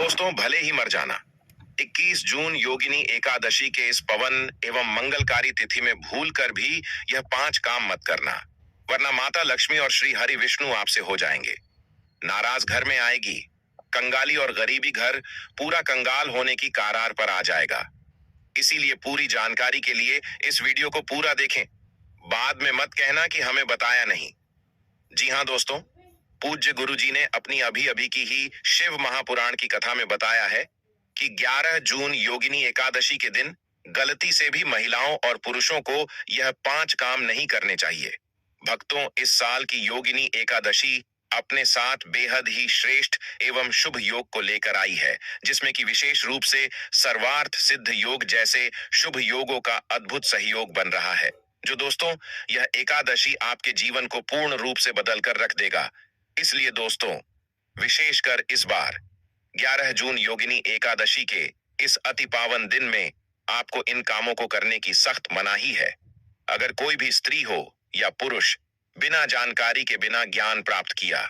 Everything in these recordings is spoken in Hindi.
दोस्तों, भले ही मर जाना, 21 जून योगिनी एकादशी के इस पवन एवं मंगलकारी तिथि में भूल कर भी यह 5 काम मत करना, वरना माता लक्ष्मी और श्री हरि विष्णु आपसे हो जाएंगे। नाराज घर में आएगी, कंगाली और गरीबी घर पूरा कंगाल होने की कगार पर आ जाएगा। इसीलिए पूरी जानकारी के लिए इस वीडियो को पूरा देखें। बाद में मत कहना कि हमें बताया नहीं। जी हाँ दोस्तों, पूज्य गुरुजी ने अपनी अभी अभी की ही शिव महापुराण की कथा में बताया है कि 11 जून योगिनी एकादशी के दिन गलती से भी महिलाओं और पुरुषों को यह 5 काम नहीं करने चाहिए। भक्तों, इस साल की योगिनी एकादशी अपने साथ बेहद ही श्रेष्ठ एवं शुभ योग को लेकर आई है, जिसमें कि विशेष रूप से सर्वार्थ सिद्ध योग जैसे शुभ योगों का अद्भुत सहयोग बन रहा है। जो दोस्तों, यह एकादशी आपके जीवन को पूर्ण रूप से बदल कर रख देगा। इसलिए दोस्तों, विशेषकर इस बार 11 जून योगिनी एकादशी के इस अति पावन दिन में आपको इन कामों को करने की सख्त मनाही है। अगर कोई भी स्त्री हो या पुरुष बिना जानकारी के बिना ज्ञान प्राप्त किया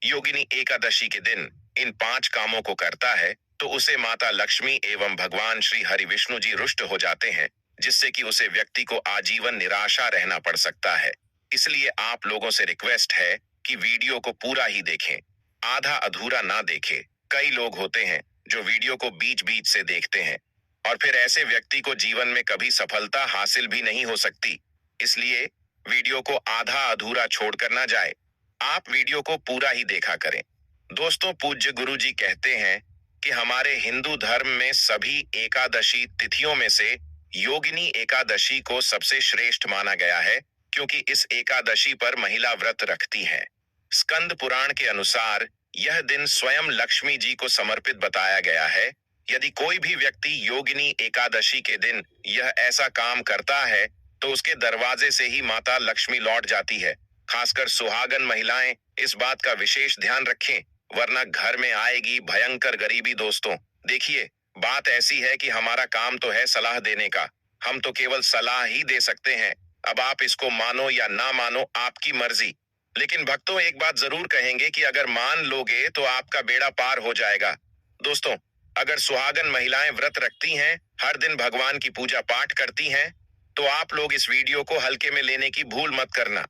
योगिनी एकादशी के दिन इन 5 कामों को करता है, तो उसे माता लक्ष्मी एवं भगवान श्री हरि विष्णु जी रुष्ट हो जाते हैं, जिससे कि उसे व्यक्ति को आजीवन निराशा रहना पड़ सकता है। इसलिए आप लोगों से रिक्वेस्ट है कि वीडियो को पूरा ही देखें, आधा अधूरा ना देखें। कई लोग होते हैं जो वीडियो को बीच बीच से देखते हैं और फिर ऐसे व्यक्ति को जीवन में कभी सफलता हासिल भी नहीं हो सकती। इसलिए वीडियो को आधा अधूरा छोड़कर ना जाए, आप वीडियो को पूरा ही देखा करें। दोस्तों, पूज्य गुरुजी कहते हैं कि हमारे हिंदू धर्म में सभी एकादशी तिथियों में से योगिनी एकादशी को सबसे श्रेष्ठ माना गया है, क्योंकि इस एकादशी पर महिला व्रत रखती हैं। स्कंद पुराण के अनुसार यह दिन स्वयं लक्ष्मी जी को समर्पित बताया गया है। यदि कोई भी व्यक्ति योगिनी एकादशी के दिन यह ऐसा काम करता है, तो उसके दरवाजे से ही माता लक्ष्मी लौट जाती है। खासकर सुहागन महिलाएं इस बात का विशेष ध्यान रखें, वरना घर में आएगी भयंकर गरीबी। दोस्तों देखिए, बात ऐसी है कि हमारा काम तो है सलाह देने का, हम तो केवल सलाह ही दे सकते हैं। अब आप इसको मानो या ना मानो, आपकी मर्जी। लेकिन भक्तों, एक बात जरूर कहेंगे कि अगर मान लोगे तो आपका बेड़ा पार हो जाएगा। दोस्तों, अगर सुहागन महिलाएं व्रत रखती हैं, हर दिन भगवान की पूजा पाठ करती हैं, तो आप लोग इस वीडियो को हल्के में लेने की भूल मत करना।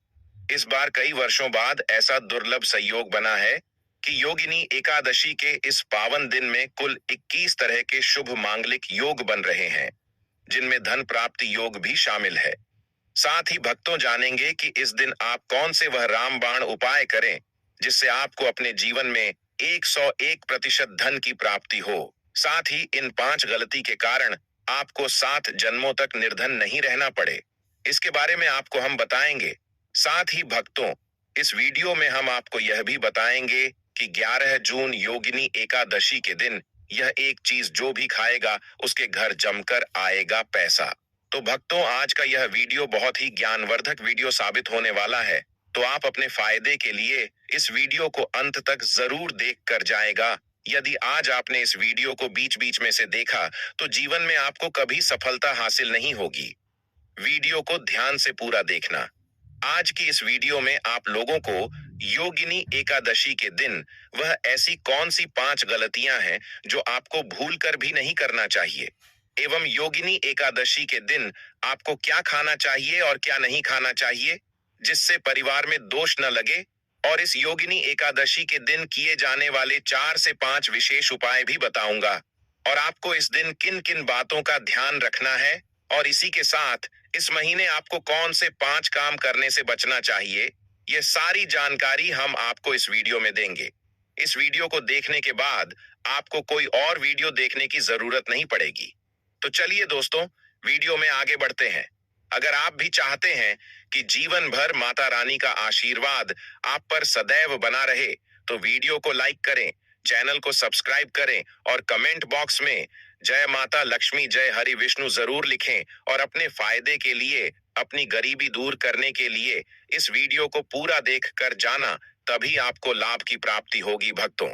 इस बार कई वर्षों बाद ऐसा दुर्लभ संयोग बना है कि योगिनी एकादशी के इस पावन दिन में कुल 21 तरह के शुभ मांगलिक योग बन रहे हैं, जिनमें धन प्राप्ति योग भी शामिल है। साथ ही भक्तों जानेंगे कि इस दिन आप कौन से वह रामबाण उपाय करें जिससे आपको अपने जीवन में 101% धन की प्राप्ति हो। साथ ही इन 5 गलती के कारण आपको 7 जन्मों तक निर्धन नहीं रहना पड़े, इसके बारे में आपको हम बताएंगे। साथ ही भक्तों, इस वीडियो में हम आपको यह भी बताएंगे कि 11 जून योगिनी एकादशी के दिन यह एक चीज जो भी खाएगा उसके घर जमकर आएगा पैसा। तो भक्तों, आज का यह वीडियो बहुत ही ज्ञानवर्धक वीडियो साबित होने वाला है, तो आप अपने फायदे के लिए इस वीडियो को अंत तक जरूर देख कर जाएगा। यदि आज आपने इस वीडियो को बीच बीच में से देखा, तो जीवन में आपको कभी सफलता हासिल नहीं होगी। वीडियो को ध्यान से पूरा देखना। आज की इस वीडियो में आप लोगों को योगिनी एकादशी के दिन वह ऐसी कौन सी 5 गलतियां हैं जो आपको भूल कर भी नहीं करना चाहिए, एवं योगिनी एकादशी के दिन आपको क्या खाना चाहिए और क्या नहीं खाना चाहिए जिससे परिवार में दोष न लगे, और इस योगिनी एकादशी के दिन किए जाने वाले 4 से 5 विशेष उपाय भी बताऊंगा, और आपको इस दिन किन किन बातों का ध्यान रखना है, और इसी के साथ इस महीने आपको कौन से 5 काम करने से बचना चाहिए, ये सारी जानकारी हम आपको इस वीडियो में देंगे। इस वीडियो को देखने के बाद आपको कोई और वीडियो देखने की जरूरत नहीं पड़ेगी। तो चलिए दोस्तों, वीडियो में आगे बढ़ते हैं। अगर आप भी चाहते हैं कि जीवन भर माता रानी का आशीर्वाद आप पर सदैव बना रहे, तो वीडियो को लाइक करें, चैनल को सब्सक्राइब करें और कमेंट बॉक्स में जय माता लक्ष्मी जय हरि विष्णु जरूर लिखें, और अपने फायदे के लिए, अपनी गरीबी दूर करने के लिए इस वीडियो को पूरा देख कर जाना, तभी आपको लाभ की प्राप्ति होगी। भक्तों,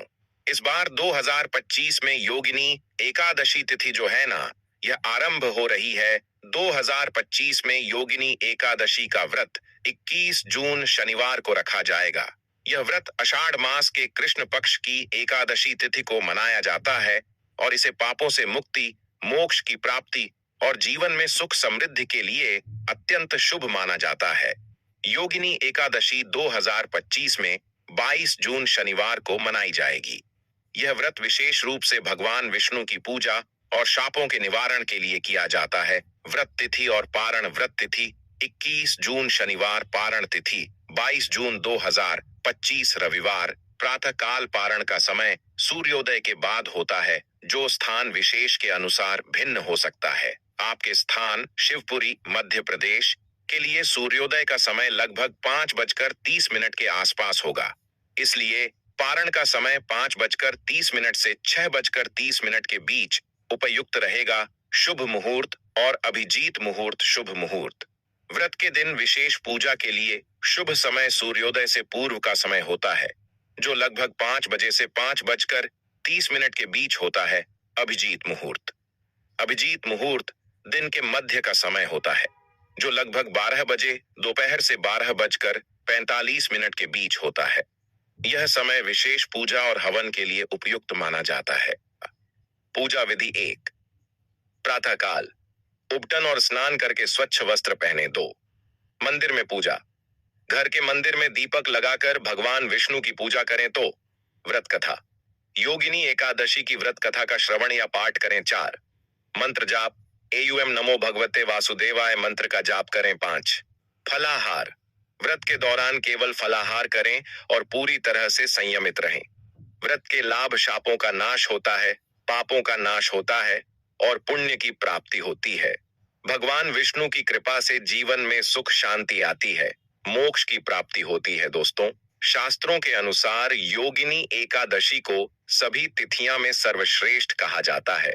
इस बार 2025 में योगिनी एकादशी तिथि जो है ना, यह आरंभ हो रही है। 2025 में योगिनी एकादशी का व्रत 21 जून शनिवार को रखा जाएगा। यह व्रत आषाढ़ मास के कृष्ण पक्ष की एकादशी तिथि को मनाया जाता है और इसे पापों से मुक्ति, मोक्ष की प्राप्ति और जीवन में सुख समृद्धि के लिए अत्यंत शुभ माना जाता है। योगिनी एकादशी 2025 में 22 जून शनिवार को मनाई जाएगी। यह व्रत विशेष रूप से भगवान विष्णु की पूजा और शापों के निवारण के लिए किया जाता है। व्रत तिथि और पारण: व्रत तिथि 21 जून शनिवार, पारण तिथि 22 जून 2025 रविवार। प्रातः काल पारण का समय सूर्योदय के बाद होता है, जो स्थान विशेष के अनुसार भिन्न हो सकता है। आपके स्थान शिवपुरी, मध्य प्रदेश के लिए सूर्योदय का समय लगभग 5:30 के आसपास होगा। इसलिए पारण का समय 5:30 से 6:30 के बीच उपयुक्त रहेगा। शुभ मुहूर्त और अभिजीत मुहूर्त: शुभ मुहूर्त: व्रत के दिन विशेष पूजा के लिए शुभ समय सूर्योदय से पूर्व का समय होता है, जो लगभग 5 बजे से 5:30 के बीच होता है। अभिजीत मुहूर्त: अभिजीत मुहूर्त दिन के मध्य का समय होता है, जो लगभग 12 बजे दोपहर से 12:45 के बीच होता है। यह समय विशेष पूजा और हवन के लिए उपयुक्त माना जाता है। पूजा विधि: 1. प्रातः काल उबटन और स्नान करके स्वच्छ वस्त्र पहने। 2. मंदिर में पूजा: घर के मंदिर में दीपक लगाकर भगवान विष्णु की पूजा करें। तो व्रत कथा: योगिनी एकादशी की व्रत कथा का श्रवण या पाठ करें। 4. मंत्र जाप: एयूएम नमो भगवते वासुदेवाय मंत्र का जाप करें। 5. फलाहार: व्रत के दौरान केवल फलाहार करें और पूरी तरह से संयमित रहें। व्रत के लाभ: शापों का नाश होता है, पापों का नाश होता है और पुण्य की प्राप्ति होती है। भगवान विष्णु की कृपा से जीवन में सुख शांति आती है, मोक्ष की प्राप्ति होती है। दोस्तों, शास्त्रों के अनुसार योगिनी एकादशी को सभी तिथियां में सर्वश्रेष्ठ कहा जाता है,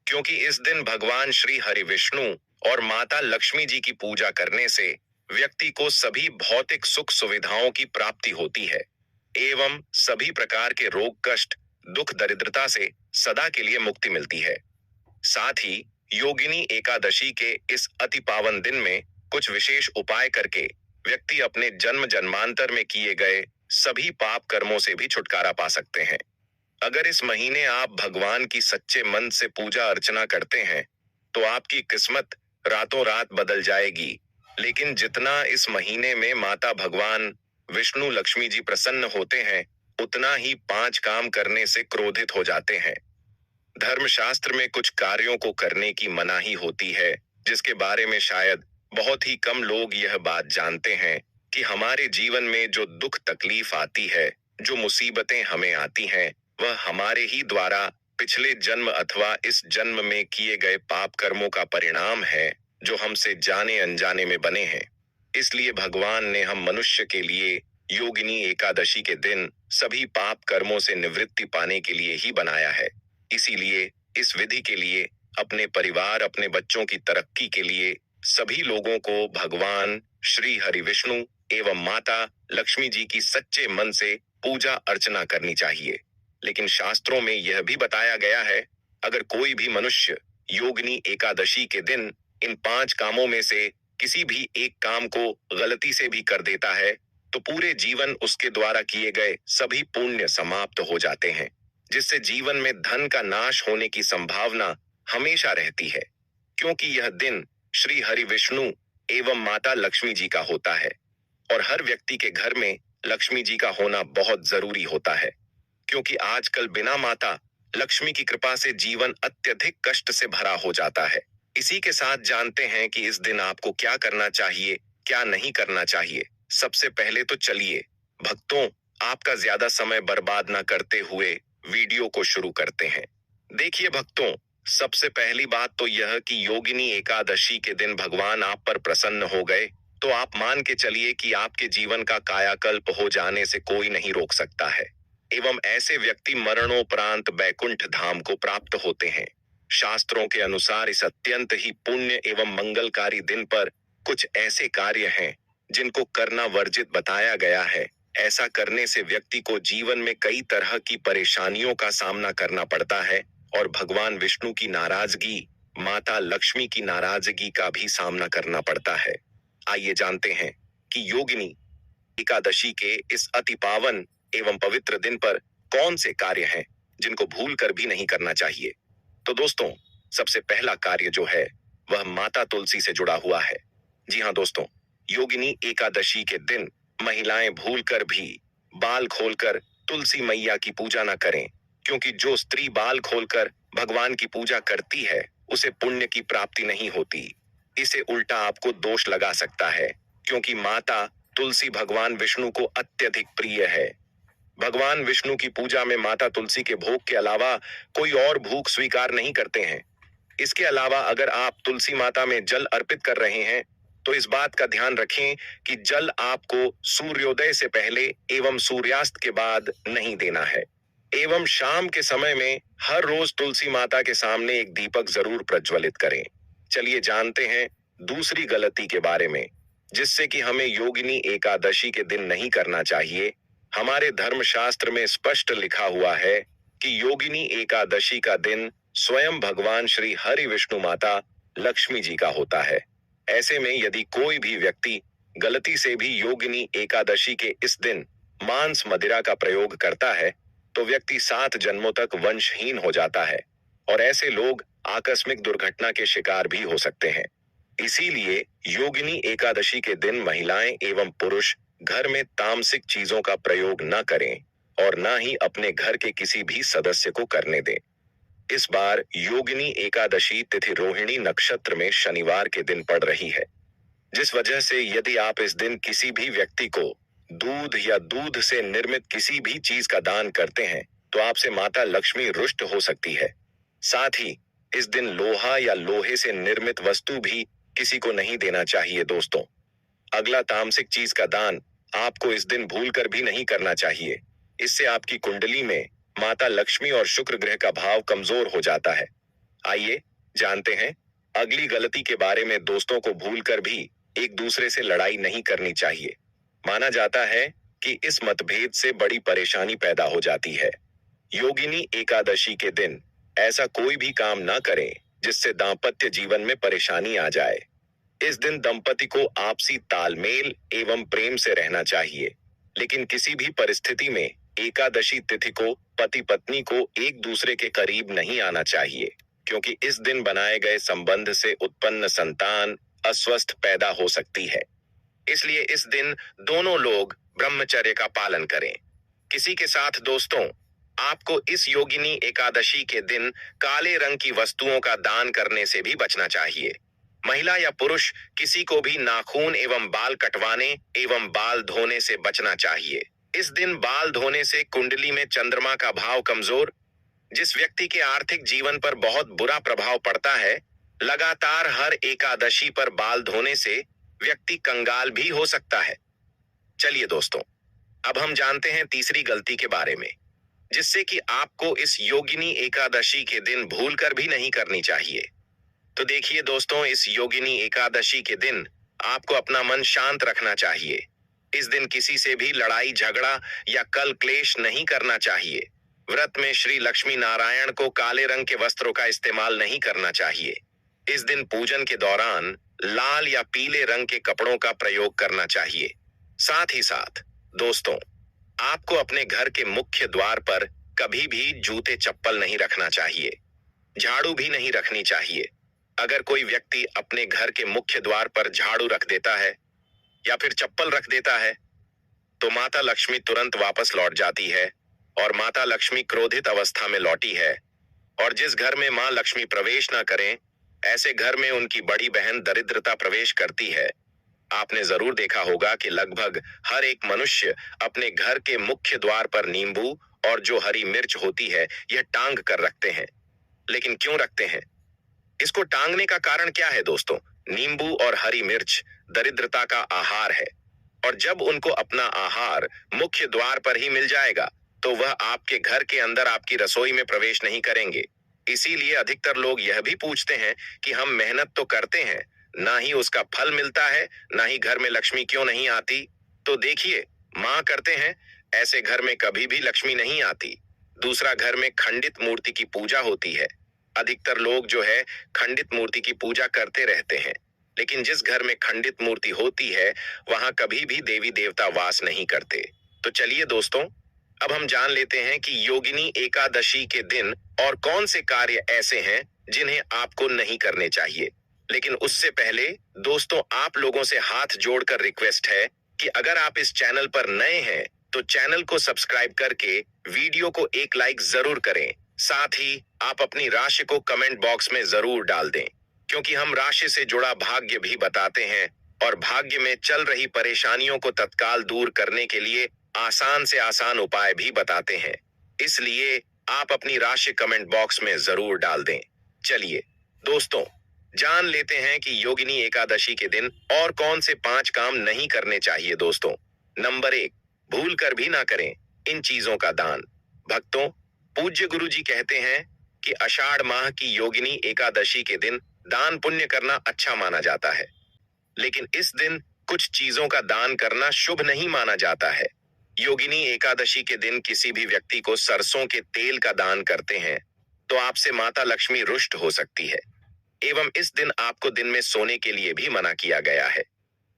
क्योंकि इस दिन भगवान श्री हरि विष्णु और माता लक्ष्मी जी की पूजा करने से व्यक्ति को सभी भौतिक सुख सुविधाओं की प्राप्ति होती है एवं सभी प्रकार के रोग कष्ट, दुख दरिद्रता से सदा के लिए मुक्ति मिलती है। साथ ही योगिनी एकादशी के इस अति पावन दिन में कुछ विशेष उपाय करके व्यक्ति अपने जन्म जन्मांतर में किए गए सभी पाप कर्मों से भी छुटकारा पा सकते हैं। अगर इस महीने आप भगवान की सच्चे मन से पूजा अर्चना करते हैं तो आपकी किस्मत रातों रात बदल जाएगी। लेकिन जितना इस महीने में माता भगवान विष्णु लक्ष्मी जी प्रसन्न होते हैं, उतना ही 5 काम करने से क्रोधित हो जाते हैं। धर्मशास्त्र में कुछ कार्यों को करने की मनाही होती है, जिसके बारे में शायद बहुत ही कम लोग यह बात जानते हैं कि हमारे जीवन में जो दुख तकलीफ आती है, जो मुसीबतें हमें आती हैं, वह हमारे ही द्वारा पिछले जन्म अथवा इस जन्म में किए गए पाप कर्मों का परिणाम है, जो हमसे जाने अनजाने में बने हैं। इसलिए भगवान ने हम मनुष्य के लिए योगिनी एकादशी के दिन सभी पाप कर्मों से निवृत्ति पाने के लिए ही बनाया है। इसीलिए इस विधि के लिए अपने परिवार, अपने बच्चों की तरक्की के लिए सभी लोगों को भगवान श्री हरि विष्णु एवं माता लक्ष्मी जी की सच्चे मन से पूजा अर्चना करनी चाहिए। लेकिन शास्त्रों में यह भी बताया गया है, अगर कोई भी मनुष्य योगिनी एकादशी के दिन इन 5 कामों में से किसी भी एक काम को गलती से भी कर देता है, तो पूरे जीवन उसके द्वारा किए गए सभी पुण्य समाप्त हो जाते हैं, जिससे जीवन में धन का नाश होने की संभावना हमेशा रहती है, क्योंकि यह दिन श्री हरि विष्णु एवं माता लक्ष्मी जी का होता है और हर व्यक्ति के घर में लक्ष्मी जी का होना बहुत जरूरी होता है, क्योंकि आजकल बिना माता लक्ष्मी की कृपा से जीवन अत्यधिक कष्ट से भरा हो जाता है। इसी के साथ जानते हैं कि इस दिन आपको क्या करना चाहिए, क्या नहीं करना चाहिए। सबसे पहले तो चलिए भक्तों, आपका ज्यादा समय बर्बाद ना करते हुए वीडियो को शुरू करते हैं। देखिए भक्तों, सबसे पहली बात तो यह कि योगिनी एकादशी के दिन भगवान आप पर प्रसन्न हो गए तो आप मान के चलिए कि आपके जीवन का कायाकल्प हो जाने से कोई नहीं रोक सकता है एवं ऐसे व्यक्ति मरणोपरांत बैकुंठ धाम को प्राप्त होते हैं। शास्त्रों के अनुसार इस अत्यंत ही पुण्य एवं मंगलकारी दिन पर कुछ ऐसे कार्य हैं जिनको करना वर्जित बताया गया है। ऐसा करने से व्यक्ति को जीवन में कई तरह की परेशानियों का सामना करना पड़ता है और भगवान विष्णु की नाराजगी, माता लक्ष्मी की नाराजगी का भी सामना करना पड़ता है। आइए जानते हैं कि योगिनी एकादशी के इस अति पावन एवं पवित्र दिन पर कौन से कार्य हैं जिनको भूल कर भी नहीं करना चाहिए? तो दोस्तों, सबसे पहला कार्य जो है वह माता तुलसी से जुड़ा हुआ है। जी हाँ दोस्तों, योगिनी एकादशी के दिन महिलाएं भूल कर भी बाल खोलकर तुलसी मैया की पूजा न करें, क्योंकि जो स्त्री बाल खोलकर भगवान की पूजा करती है उसे पुण्य की प्राप्ति नहीं होती। इसे उल्टा आपको दोष लगा सकता है, क्योंकि माता तुलसी भगवान विष्णु को अत्यधिक प्रिय है। भगवान विष्णु की पूजा में माता तुलसी के भोग के अलावा कोई और भोग स्वीकार नहीं करते हैं। इसके अलावा अगर आप तुलसी माता में जल अर्पित कर रहे हैं तो इस बात का ध्यान रखें कि जल आपको सूर्योदय से पहले एवं सूर्यास्त के बाद नहीं देना है। एवं शाम के समय में हर रोज तुलसी माता के सामने एक दीपक जरूर प्रज्वलित करें। चलिए जानते हैं दूसरी गलती के बारे में, जिससे कि हमें योगिनी एकादशी के दिन नहीं करना चाहिए। हमारे धर्मशास्त्र में स्पष्ट लिखा हुआ है कि योगिनी एकादशी का दिन स्वयं भगवान श्री हरि विष्णु माता लक्ष्मी जी का होता है। ऐसे में यदि कोई भी व्यक्ति गलती से भी योगिनी एकादशी के इस दिन मांस मदिरा का प्रयोग करता है तो व्यक्ति 7 जन्मों तक वंशहीन हो जाता है और ऐसे लोग आकस्मिक दुर्घटना के शिकार भी हो सकते हैं। इसीलिए योगिनी एकादशी के दिन महिलाएं एवं पुरुष घर में तामसिक चीजों का प्रयोग न करें और न ही अपने घर के किसी भी सदस्य को करने दें। इस बार योगिनी एकादशी तिथि रोहिणी नक्षत्र में शनिवार के दिन पड़ रही है, जिस वजह से यदि आप इस दिन किसी भी व्यक्ति को दूध या दूध से निर्मित किसी भी चीज का दान करते हैं तो आपसे माता लक्ष्मी रुष्ट हो सकती है। साथ ही इस दिन लोहा या लोहे से निर्मित वस्तु भी किसी को नहीं देना चाहिए दोस्तों। अगला तामसिक चीज का दान आपको इस दिन भूलकर भी नहीं करना चाहिए। इससे आपकी कुंडली में माता लक्ष्मी और शुक्र ग्रह का भाव कमजोर हो जाता है। आइए जानते हैं अगली गलती के बारे में। दोस्तों को भूलकर भी एक दूसरे से लड़ाई नहीं करनी चाहिए। माना जाता है कि इस मतभेद से बड़ी परेशानी पैदा हो जाती है। योगिनी एकादशी के दिन ऐसा कोई भी काम ना करें जिससे दांपत्य जीवन में परेशानी आ जाए। इस दिन दंपति को आपसी तालमेल एवं प्रेम से रहना चाहिए, लेकिन किसी भी परिस्थिति में एकादशी तिथि को पति पत्नी को एक दूसरे के करीब नहीं आना चाहिए, क्योंकि इस दिन बनाए गए संबंध से उत्पन्न संतान अस्वस्थ पैदा हो सकती है। इसलिए इस दिन दोनों लोग ब्रह्मचर्य का पालन करें। किसी के साथ दोस्तों, आपको इस योगिनी एकादशी के दिन काले रंग की वस्तुओं का दान करने से भी बचना चाहिए। महिला या पुरुष किसी को भी नाखून एवं बाल कटवाने एवं बाल धोने से बचना चाहिए। इस दिन बाल धोने से कुंडली में चंद्रमा का भाव कमजोर, जिस व्यक्ति के आर्थिक जीवन पर बहुत बुरा प्रभाव पड़ता है। लगातार हर एकादशी पर बाल धोने से व्यक्ति कंगाल भी हो सकता है। चलिए दोस्तों, अब हम जानते हैं तीसरी गलती के बारे में, जिससे कि आपको इस योगिनी एकादशी के दिन भूलकर भी नहीं करनी चाहिए। तो देखिए दोस्तों, इस योगिनी एकादशी के दिन आपको अपना मन शांत रखना चाहिए। इस दिन किसी से भी लड़ाई झगड़ा या कल क्लेश नहीं करना चाहिए। व्रत में श्री लक्ष्मी नारायण को काले रंग के वस्त्रों का इस्तेमाल नहीं करना चाहिए। इस दिन पूजन के दौरान लाल या पीले रंग के कपड़ों का प्रयोग करना चाहिए। साथ ही साथ दोस्तों, आपको अपने घर के मुख्य द्वार पर कभी भी जूते चप्पल नहीं रखना चाहिए। झाड़ू भी नहीं रखनी चाहिए। अगर कोई व्यक्ति अपने घर के मुख्य द्वार पर झाड़ू रख देता है या फिर चप्पल रख देता है तो माता लक्ष्मी तुरंत वापस लौट जाती है और माता लक्ष्मी क्रोधित अवस्था में लौटी है। और जिस घर में मां लक्ष्मी प्रवेश ना करें, ऐसे घर में उनकी बड़ी बहन दरिद्रता प्रवेश करती है। आपने जरूर देखा होगा कि लगभग हर एक मनुष्य अपने घर के मुख्य द्वार पर नींबू और जो हरी मिर्च होती है यह टांग कर रखते हैं। लेकिन क्यों रखते हैं? इसको टांगने का कारण क्या है दोस्तों? नींबू और हरी मिर्च दरिद्रता का आहार है, और जब उनको अपना आहार मुख्य द्वार पर ही मिल जाएगा तो वह आपके घर के अंदर आपकी रसोई में प्रवेश नहीं करेंगे। इसीलिए अधिकतर लोग यह भी पूछते हैं कि हम मेहनत तो करते हैं, ना ही उसका फल मिलता है, ना ही घर में लक्ष्मी क्यों नहीं आती। तो देखिए, मां करते हैं, ऐसे घर में कभी भी लक्ष्मी नहीं आती। दूसरा, घर में खंडित मूर्ति की पूजा होती है। अधिकतर लोग जो है खंडित मूर्ति की पूजा करते रहते हैं। लेकिन जिस घर में खंडित मूर्ति होती है वहां कभी भी देवी देवता वास नहीं करते। तो चलिए दोस्तों, अब हम जान लेते हैं कि योगिनी एकादशी के दिन और कौन से कार्य ऐसे हैं जिन्हें आपको नहीं करने चाहिए। लेकिन उससे पहले दोस्तों, आप लोगों से हाथ जोड़कर रिक्वेस्ट है कि अगर आप इस चैनल पर नए हैं तो चैनल को सब्सक्राइब करके वीडियो को एक लाइक जरूर करें। साथ ही आप अपनी राशि को कमेंट बॉक्स में जरूर डाल दें, क्योंकि हम राशि से जुड़ा भाग्य भी बताते हैं और भाग्य में चल रही परेशानियों को तत्काल दूर करने के लिए आसान से आसान उपाय भी बताते हैं। इसलिए आप अपनी राशि कमेंट बॉक्स में जरूर डाल दें। चलिए दोस्तों, जान लेते हैं कि योगिनी एकादशी के दिन और कौन से 5 काम नहीं करने चाहिए। दोस्तों, नंबर 1, भूल कर भी ना करें इन चीजों का दान। भक्तों, पूज्य गुरु जी कहते हैं कि आषाढ़ माह की योगिनी एकादशी के दिन दान पुण्य करना अच्छा माना जाता है, लेकिन इस दिन कुछ चीजों का दान करना शुभ नहीं माना जाता है। योगिनी एकादशी के दिन किसी भी व्यक्ति को सरसों के तेल का दान करते हैं तो आपसे माता लक्ष्मी रुष्ट हो सकती है, एवं इस दिन आपको दिन में सोने के लिए भी मना किया गया है।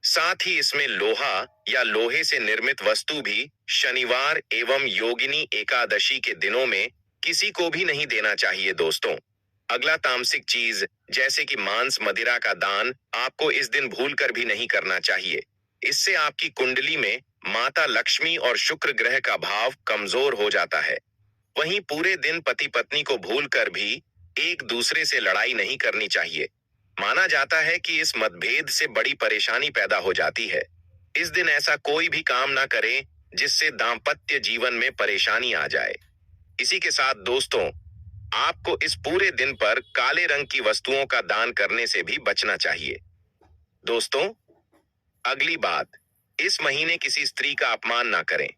साथ ही इसमें लोहा या लोहे से निर्मित वस्तु भी शनिवार एवं योगिनी एकादशी के दिनों में किसी को भी नहीं देना चाहिए। दोस्तों, अगला तामसिक चीज जैसे कि मांस मदिरा का दान आपको इस दिन भूल कर भी नहीं करना चाहिए। इससे आपकी कुंडली में माता लक्ष्मी और शुक्र ग्रह का भाव कमजोर हो जाता है। वहीं पूरे दिन पति पत्नी को भूल कर भी एक दूसरे से लड़ाई नहीं करनी चाहिए। माना जाता है कि इस मतभेद से बड़ी परेशानी पैदा हो जाती है। इस दिन ऐसा कोई भी काम ना करें जिससे दाम्पत्य जीवन में परेशानी आ जाए। इसी के साथ दोस्तों, आपको इस पूरे दिन पर काले रंग की वस्तुओं का दान करने से भी बचना चाहिए। दोस्तों, अगली बात, इस महीने किसी स्त्री का अपमान ना करें।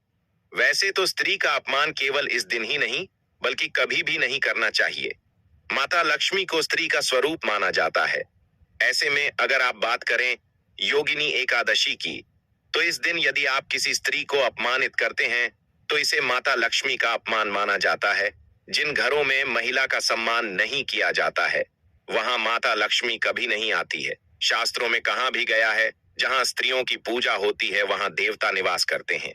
वैसे तो स्त्री का अपमान केवल इस दिन ही नहीं बल्कि कभी भी नहीं करना चाहिए। माता लक्ष्मी को स्त्री का स्वरूप माना जाता है। ऐसे में अगर आप बात करें योगिनी एकादशी की, तो इस दिन यदि आप किसी स्त्री को अपमानित करते हैं तो इसे माता लक्ष्मी का अपमान माना जाता है। जिन घरों में महिला का सम्मान नहीं किया जाता है वहां माता लक्ष्मी कभी नहीं आती है। शास्त्रों में कहा भी गया है, जहां स्त्रियों की पूजा होती है वहां देवता निवास करते हैं।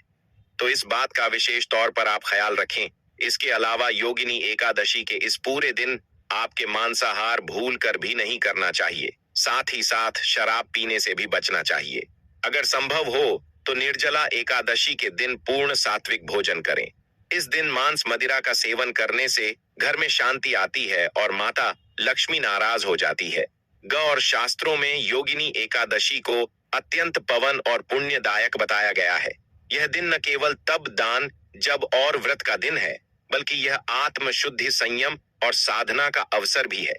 तो इस बात का विशेष तौर पर आप ख्याल रखें। इसके अलावा योगिनी एकादशी के इस पूरे दिन आपके मांसाहार भूल कर भी नहीं करना चाहिए। साथ ही साथ शराब पीने से भी बचना चाहिए। अगर संभव हो तो निर्जला एकादशी के दिन पूर्ण सात्विक भोजन करें। इस दिन मांस मदिरा का सेवन करने से घर में शांति आती है और माता लक्ष्मी नाराज हो जाती है। गौर शास्त्रों में योगिनी एकादशी को अत्यंत पवन और पुण्यदायक बताया गया है। यह दिन न केवल तप दान जब और व्रत का दिन है, बल्कि यह आत्म शुद्धि, संयम और साधना का अवसर भी है।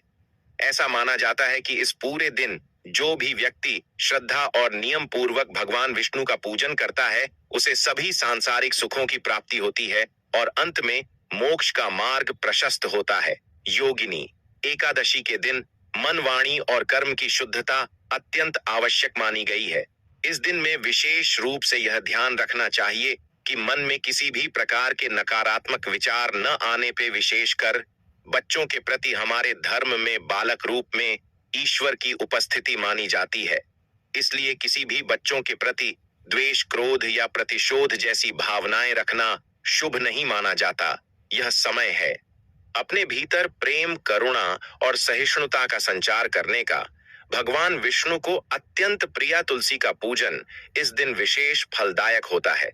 ऐसा माना जाता है कि इस पूरे दिन जो भी व्यक्ति श्रद्धा और नियम पूर्वक भगवान विष्णु का पूजन करता है उसे सभी सांसारिक सुखों की प्राप्ति होती है और अंत में मोक्ष का मार्ग प्रशस्त होता है। योगिनी एकादशी के दिन मन, वाणी और कर्म की शुद्धता अत्यंत आवश्यक मानी गई है। इस दिन में विशेष रूप से यह ध्यान रखना चाहिए कि मन में किसी भी प्रकार के नकारात्मक विचार न आने पे, विशेषकर बच्चों के प्रति हमारे धर्म में बालक रूप में ईश्वर की उपस्थिति मानी जाती है। इसलिए किसी भी बच्चों के प्रति द्वेष, क्रोध या प्रतिशोध जैसी भावनाएं रखना शुभ नहीं माना जाता। यह समय है अपने भीतर प्रेम, करुणा और सहिष्णुता का संचार करने का। भगवान विष्णु को अत्यंत प्रिय तुलसी का पूजन इस दिन विशेष फलदायक होता है।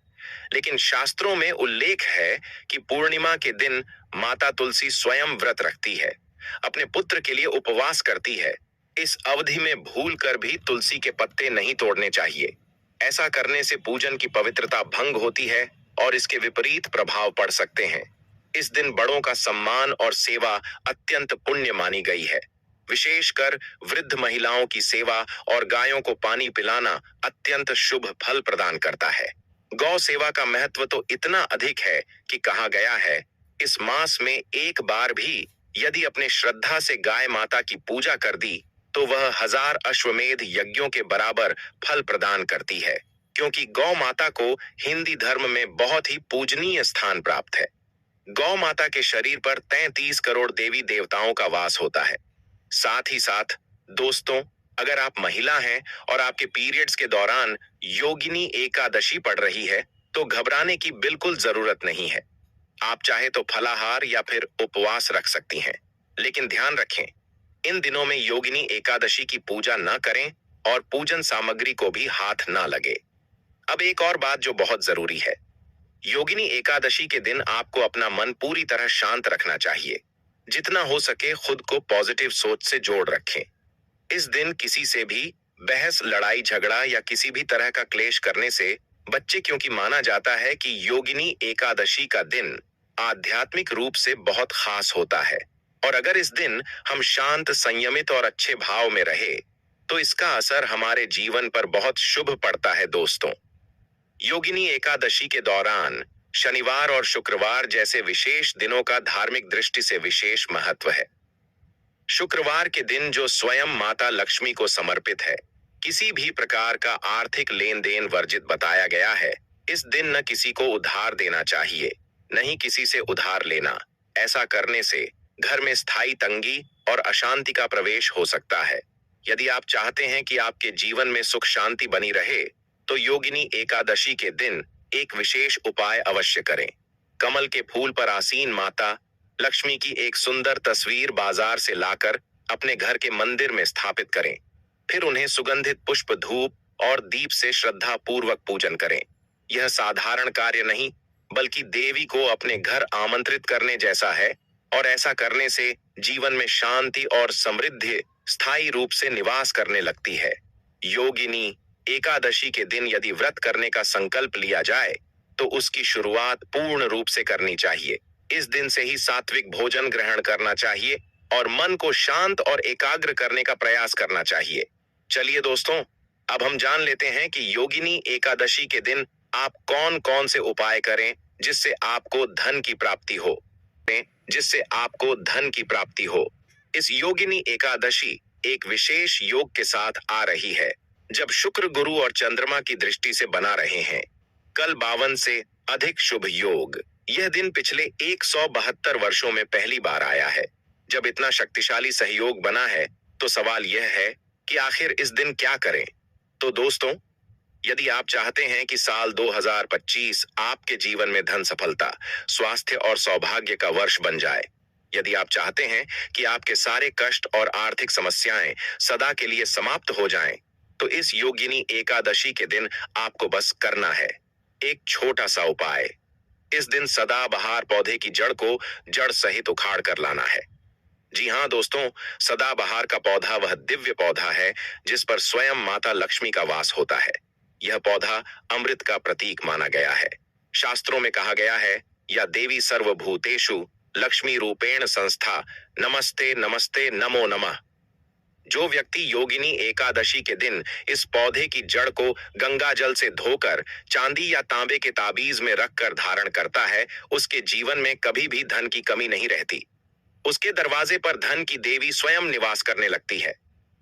लेकिन शास्त्रों में उल्लेख है कि पूर्णिमा के दिन माता तुलसी स्वयं व्रत रखती है, अपने पुत्र के लिए उपवास करती है। इस अवधि में भूल कर भी तुलसी के पत्ते नहीं तोड़ने चाहिए। ऐसा करने से पूजन की पवित्रता भंग होती है और इसके विपरीत प्रभाव पड़ सकते हैं। इस दिन बड़ों का सम्मान और सेवा अत्यंत पुण्य मानी गई है। विशेषकर वृद्ध महिलाओं की सेवा और गायों को पानी पिलाना अत्यंत शुभ फल प्रदान करता है। गौ सेवा का महत्व तो इतना अधिक है कि कहा गया है, इस मास में एक बार भी यदि अपने श्रद्धा से गाय माता की पूजा कर दी तो वह 1000 अश्वमेध यज्ञों के बराबर फल प्रदान करती है, क्योंकि गौ माता को हिंदी धर्म में बहुत ही पूजनीय स्थान प्राप्त है। गौ माता के शरीर पर 33 करोड़ देवी देवताओं का वास होता है। साथ ही साथ दोस्तों, अगर आप महिला हैं और आपके पीरियड्स के दौरान योगिनी एकादशी पड़ रही है, तो घबराने की बिल्कुल जरूरत नहीं है। आप चाहे तो फलाहार या फिर उपवास रख सकती हैं, लेकिन ध्यान रखें, इन दिनों में योगिनी एकादशी की पूजा न करें और पूजन सामग्री को भी हाथ ना लगे। अब एक और बात जो बहुत जरूरी है, योगिनी एकादशी के दिन आपको अपना मन पूरी तरह शांत रखना चाहिए। जितना हो सके खुद को पॉजिटिव सोच से जोड़ रखें। इस दिन किसी से भी बहस, लड़ाई झगड़ा या किसी भी तरह का क्लेश करने से बच्चे, क्योंकि माना जाता है कि योगिनी एकादशी का दिन आध्यात्मिक रूप से बहुत खास होता है, और अगर इस दिन हम शांत, संयमित और अच्छे भाव में रहे तो इसका असर हमारे जीवन पर बहुत शुभ पड़ता है। दोस्तों, योगिनी एकादशी के दौरान शनिवार और शुक्रवार जैसे विशेष दिनों का धार्मिक दृष्टि से विशेष महत्व है। शुक्रवार के दिन जो स्वयं माता लक्ष्मी को समर्पित है, किसी भी प्रकार का आर्थिक लेन देन वर्जित बताया गया है। इस दिन न किसी को उधार देना चाहिए, न ही किसी से उधार लेना। ऐसा करने से घर में स्थायी तंगी और अशांति का प्रवेश हो सकता है। यदि आप चाहते हैं कि आपके जीवन में सुख शांति बनी रहे, तो योगिनी एकादशी के दिन एक विशेष उपाय अवश्य करें। कमल के फूल पर आसीन माता लक्ष्मी की एक सुंदर तस्वीर बाजार से लाकर अपने घर के मंदिर में स्थापित करें। फिर उन्हें सुगंधित पुष्प, धूप और दीप से श्रद्धा पूर्वक पूजन करें। यह साधारण कार्य नहीं, बल्कि देवी को अपने घर आमंत्रित करने जैसा है, और ऐसा करने से जीवन में शांति और समृद्धि स्थायी रूप से निवास करने लगती है। योगिनी एकादशी के दिन यदि व्रत करने का संकल्प लिया जाए, तो उसकी शुरुआत पूर्ण रूप से करनी चाहिए। इस दिन से ही सात्विक भोजन ग्रहण करना चाहिए और मन को शांत और एकाग्र करने का प्रयास करना चाहिए। चलिए दोस्तों, अब हम जान लेते हैं कि योगिनी एकादशी के दिन आप कौन कौन से उपाय करें जिससे आपको धन की प्राप्ति हो। जिससे आपको धन की प्राप्ति हो। इस योगिनी एकादशी एक विशेष योग के साथ आ रही है, जब शुक्र, गुरु और चंद्रमा की दृष्टि से बना रहे हैं। कल 52 से अधिक शुभ योग। यह दिन पिछले 172 वर्षों में पहली बार आया है। जब इतना शक्तिशाली सहयोग बना है, तो सवाल यह है कि आखिर इस दिन क्या करें। तो दोस्तों, यदि आप चाहते हैं कि साल 2025 आपके जीवन में धन, सफलता, स्वास्थ्य और सौभाग्य का वर्ष बन जाए, यदि आप चाहते हैं कि आपके सारे कष्ट और आर्थिक समस्याएं सदा के लिए समाप्त हो जाएं, तो इस योगिनी एकादशी के दिन आपको बस करना है एक छोटा सा उपाय। इस दिन सदाबहार पौधे की जड़ को जड़ सहित उखाड़ कर लाना है। जी हाँ दोस्तों, सदाबहार का पौधा वह दिव्य पौधा है जिस पर स्वयं माता लक्ष्मी का वास होता है। यह पौधा अमृत का प्रतीक माना गया है। शास्त्रों में कहा गया है, या देवी सर्वभूतेषु लक्ष्मी रूपेण संस्था, नमस्ते नमस्ते नमो नमः। जो व्यक्ति योगिनी एकादशी के दिन इस पौधे की जड़ को गंगा जल से धोकर चांदी या तांबे के ताबीज में रखकर धारण करता है, उसके जीवन में कभी भी धन की कमी नहीं रहती। उसके दरवाजे पर धन की देवी स्वयं निवास करने लगती है।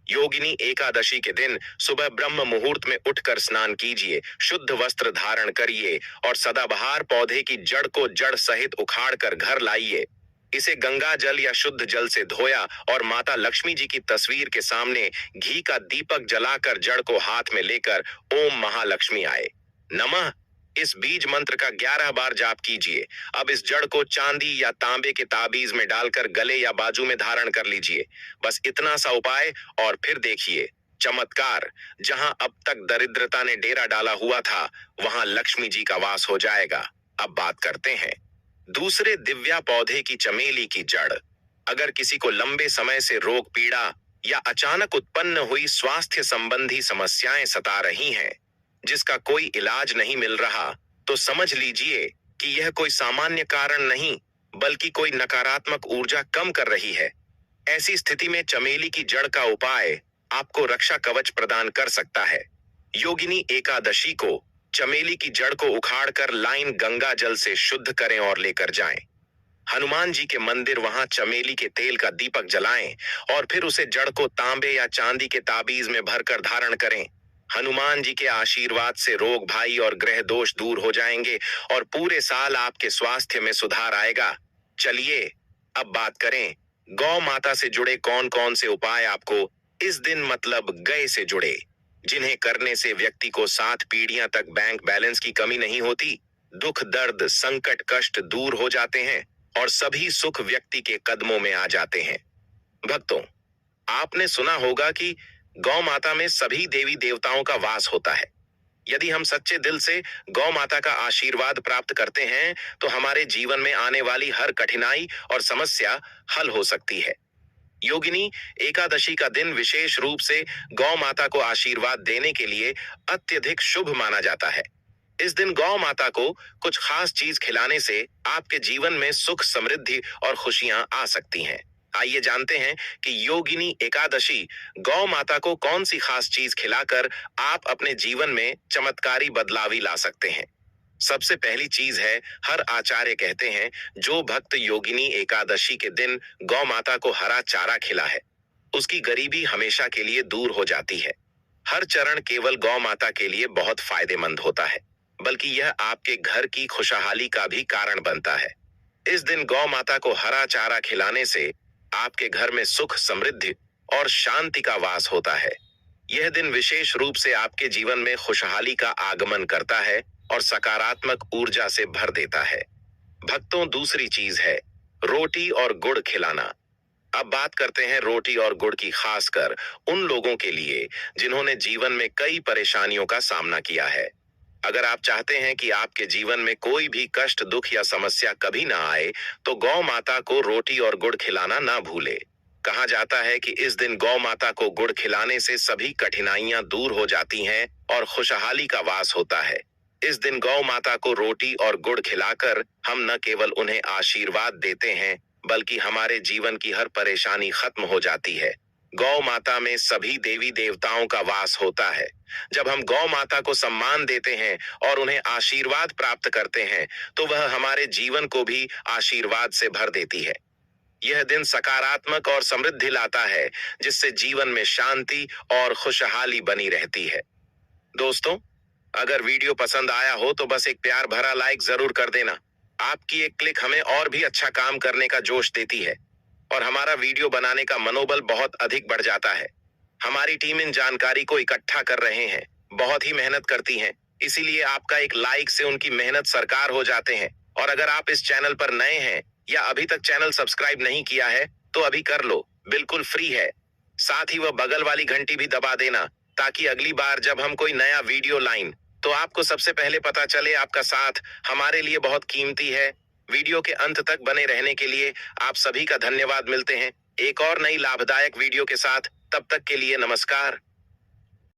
योगिनी एकादशी के दिन सुबह ब्रह्म मुहूर्त में उठकर स्नान कीजिए, शुद्ध वस्त्र धारण करिए और सदाबहार पौधे की जड़ को जड़ सहित उखाड़ कर घर लाइए। इसे गंगा जल या शुद्ध जल से धोया और माता लक्ष्मी जी की तस्वीर के सामने घी का दीपक जलाकर जड़ को हाथ में लेकर ओम महालक्ष्मी आए नमः, इस बीज मंत्र का 11 बार जाप कीजिए। अब इस जड़ को चांदी या तांबे के ताबीज में डालकर गले या बाजू में धारण कर लीजिए। बस इतना सा उपाय, और फिर देखिए चमत्कार। जहां अब तक दरिद्रता ने डेरा डाला हुआ था, वहां लक्ष्मी जी का वास हो जाएगा। अब बात करते हैं दूसरे दिव्या पौधे की, चमेली की जड़। अगर किसी को लंबे समय से रोग, पीड़ा या अचानक उत्पन्न हुई स्वास्थ्य संबंधी समस्याएं सता रही हैं, जिसका कोई इलाज नहीं मिल रहा, तो समझ लीजिए कि यह कोई सामान्य कारण नहीं, बल्कि कोई नकारात्मक ऊर्जा कम कर रही है। ऐसी स्थिति में चमेली की जड़ का उपाय आपको रक्षा कवच प्रदान कर सकता है। योगिनी एकादशी को चमेली की जड़ को उखाड़कर लाइन गंगा जल से शुद्ध करें और लेकर जाएं। हनुमान जी के मंदिर वहां चमेली के तेल का दीपक जलाएं और फिर उसे जड़ को तांबे या चांदी के ताबीज में भरकर धारण करें। हनुमान जी के आशीर्वाद से रोग, भाई और ग्रह दोष दूर हो जाएंगे और पूरे साल आपके स्वास्थ्य में सुधार आएगा। चलिए अब बात करें गौ माता से जुड़े कौन कौन से उपाय आपको इस दिन मतलब गए से जुड़े, जिन्हें करने से व्यक्ति को 7 पीढ़ियां तक बैंक बैलेंस की कमी नहीं होती, दुख दर्द संकट कष्ट दूर हो जाते हैं और सभी सुख व्यक्ति के कदमों में आ जाते हैं। भक्तों, आपने सुना होगा कि गौ माता में सभी देवी देवताओं का वास होता है। यदि हम सच्चे दिल से गौ माता का आशीर्वाद प्राप्त करते हैं तो हमारे जीवन में आने वाली हर कठिनाई और समस्या हल हो सकती है। योगिनी एकादशी का दिन विशेष रूप से गौ माता को आशीर्वाद देने के लिए अत्यधिक शुभ माना जाता है। इस दिन गौ माता को कुछ खास चीज खिलाने से आपके जीवन में सुख समृद्धि और खुशियां आ सकती हैं। आइए जानते हैं कि योगिनी एकादशी गौ माता को कौन सी खास चीज खिलाकर आप अपने जीवन में चमत्कारी बदलावी ला सकते हैं। सबसे पहली चीज है, हर आचार्य कहते हैं जो भक्त योगिनी एकादशी के दिन गौ माता को हरा चारा खिला है उसकी गरीबी हमेशा के लिए दूर हो जाती है। हर चरण केवल गौ माता के लिए बहुत फायदेमंद होता है, बल्कि यह आपके घर की खुशहाली का भी कारण बनता है। इस दिन गौ माता को हरा चारा खिलाने से आपके घर में सुख समृद्धि और शांति का वास होता है। यह दिन विशेष रूप से आपके जीवन में खुशहाली का आगमन करता है और सकारात्मक ऊर्जा से भर देता है। भक्तों, दूसरी चीज है रोटी और गुड़ खिलाना। अब बात करते हैं रोटी और गुड़ की, खासकर उन लोगों के लिए जिन्होंने जीवन में कई परेशानियों का सामना किया है। अगर आप चाहते हैं कि आपके जीवन में कोई भी कष्ट दुख या समस्या कभी ना आए तो गौ माता को रोटी और गुड़ खिलाना ना भूले। कहा जाता है कि इस दिन गौ माता को गुड़ खिलाने से सभी कठिनाइयां दूर हो जाती हैं और खुशहाली का वास होता है। इस दिन गौ माता को रोटी और गुड़ खिलाकर हम न केवल उन्हें आशीर्वाद देते हैं बल्कि हमारे जीवन की हर परेशानी खत्म हो जाती है। गौ माता में सभी देवी देवताओं का वास होता है। जब हम गौ माता को सम्मान देते हैं और उन्हें आशीर्वाद प्राप्त करते हैं तो वह हमारे जीवन को भी आशीर्वाद से भर देती है। यह दिन सकारात्मक और समृद्धि लाता है, जिससे जीवन में शांति और खुशहाली बनी रहती है। दोस्तों, अगर वीडियो पसंद आया हो तो बस एक प्यार भरा लाइक जरूर कर देना। आपकी एक क्लिक हमें और भी अच्छा काम करने का जोश देती है और हमारा वीडियो बनाने का मनोबल बहुत अधिक बढ़ जाता है। हमारी टीम इन जानकारी को इकट्ठा कर रहे हैं, बहुत ही मेहनत करती हैं, इसीलिए आपका एक लाइक से उनकी मेहनत साकार हो जाते हैं। और अगर आप इस चैनल पर नए हैं या अभी तक चैनल सब्सक्राइब नहीं किया है तो अभी कर लो, बिल्कुल फ्री है। साथ ही वह बगल वाली घंटी भी दबा देना ताकि अगली बार जब हम कोई नया वीडियो लाएं तो आपको सबसे पहले पता चले। आपका साथ हमारे लिए बहुत कीमती है। वीडियो के अंत तक बने रहने के लिए आप सभी का धन्यवाद। मिलते हैं एक और नई लाभदायक वीडियो के साथ, तब तक के लिए नमस्कार।